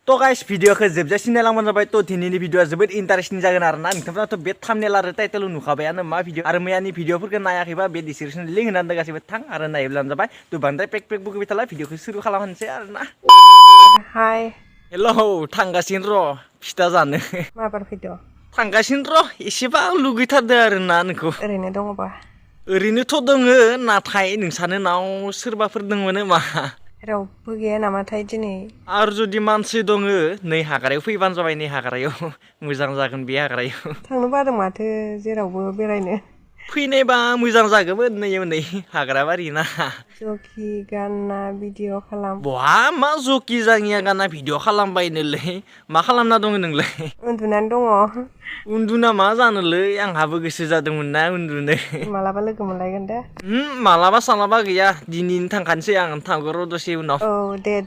तो गाइस भिडियोखौ जोबजासिम नायलांबानो जाबाय। तो दिनैनि भिडियोआ जोबोद इन्टारेस्टिं जागोन आरोना। नोंथांफ्राथ' बे थाम्बनेल आरो टाइटेल नुखाबायानो मा भिडियो आरो मैयानि भिडियोफोरखौ नायाखैबा बे डिसक्रिप्शन लिंक होनानै गासिबो थां आरो नायब्लानो जाबाय। तो बांद्राय पेक बुगैबाय थाला भिडियोखौ शुरु खालामनोसै आरोना। हाय हेलौ थांगासिनो र' फिथा जानो। माबार भिडियो थांगासिनो र' एसेबां लुगैथारदों आरोना नोंखौ। ओरैनो दङबा ओरैनोथ' दोङो नाथाय नोंसानो नाव सोरबाफोर दंमोन मा रावबो गैया नामाथाय दिनै आरो जुदि मानसि दङ नै हाग्रायाव फैबानो जाबाय। नै हाग्रायाव मोजां जागोन बे हाग्रायाव थांनो बादों माथो जेरावबो बेरायनो फैनायबा मोजां जागौमोन। नै हाग्रा बारि ना जखि गानना भिडिअ खालाम। बहा मा जखि जाङिया गाना भिडिअ खालामबायनोलै मा खालामना दङ नोंलाय? उन्दुनानै दङ। उन्दुना मा जानोलै आंहाबो गोसो जादोंमोन ना उन्दुनो। मालाबा लोगो मोनलायगोन दे। मालाबा सालाबा गैया दिनैनो थांखानोसै आं थांगौ र' दसे उनाव। औ दे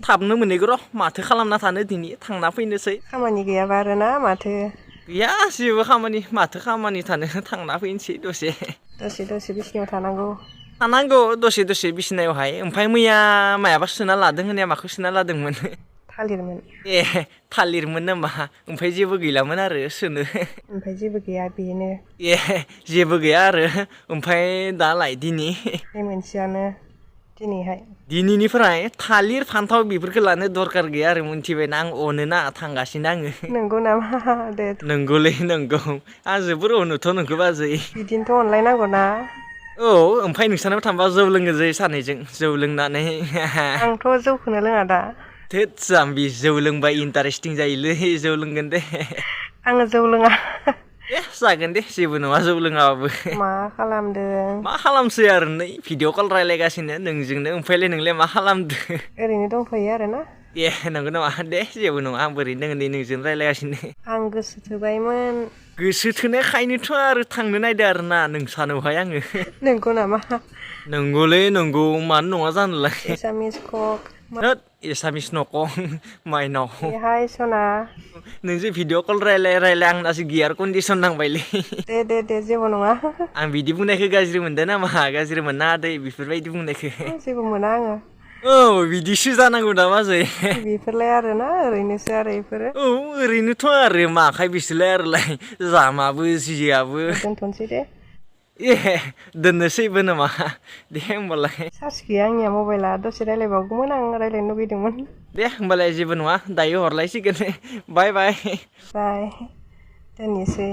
थाबनो मोनहैगौ र' माथो खालामना थानो दिनै थांना फैनोसै। खामानि गैयाबा आरोना माथो गैया जेबो खामानि माथो खामानि थानो थांना फैनोसै दसे बिसिनायाव थानांगौ दसे बिसिनायावहाय। ओमफ्राय मैया मायाबा सोना लादों होननाया माखौ सोना लादोंमोन? थालिरमोन। ए थालिरमोन नामा? ओमफ्राय जेबो गैलामोन आरो सोनो? ओमफ्राय जेबो गैया बेनो। ए जेबो गैया आरो ओमफ्राय दालाय दिनै बे मोनसेयानो दिनैहाय दिनैनिफ्राय थालिर फान्थाव बेफोरखौ लानो दरखार गैया आरो मिथिबायना। आं अनोना थांगासिनो आङो। नंगौ नामा? दे नंगौलै नंगौ आं जोबोर अनोथ' नोंखौ बाजै। बिदिनोथ' अनलायनांगौना। औ ओमफ्राय नोंसानाव थांबा जौ लोङो जै सानैजों जौ लोंनानै आंथ' जौखौनो लोङा दा। थोद जाम्बि जौ लोंबा इन्टारेस्टिं जायोलै जौ लोंगोन दे। आङो जौ लोङा। दे जागोन दे जेबो नङा जौ लोङाबाबो। मा खालामदों? मा खालामसै आरो नै भिडिअ कल रायलायगासिनो नोंजोंनो। ओमफ्रायलाय नोंलाय मा खालामदो? ओरैनो दंथ'यो आरोना। ए नंगौ नामा? दे जेबो नङा आं बोरै दोङो नै नोंजों रायलायगासिनो। आं गोसो थोबायमोन। गोसो थोनायखायनोथ' आरो थांनो नायदो आरोना नोंसानावहाय आङो। नंगौ नामा? नंगौलै नंगौ मानो नङा जानोलाय। एसामिस कक होद एसामिस नक माइनाव हाय सना। नोंजों भिडिअ कल रायलाय आंनासो गियार कन्डिसन नांबायलै। दे जेबो नङा। आं बिदि बुंनायखौ गाज्रि मोनदों नामा? गाज्रि मोननाङा दै बेफोरबायदि बुंनायखौ। जेबो मोना आङो। औ बिदिसो जानांगौ दा बाजै। बेफोरलाय आरोना ओरैनोसो आरो बेफोरो। औ ओरैनोथ' आरो माखाय बिसोरलाय आरोलाय जामाबो जियाबो। दोनथ'नोसै दे। ए दोननोसैबो नामा? दे होमबालाय। चार्ज गैया आंनिया मबाइला दसे रायलायबावगौमोन आं रायलायनो लुगैदोंमोन। दे होमबालाय जेबो नङा दायो हरलायसिगोन। बाय बाय। बाय दोननोसै।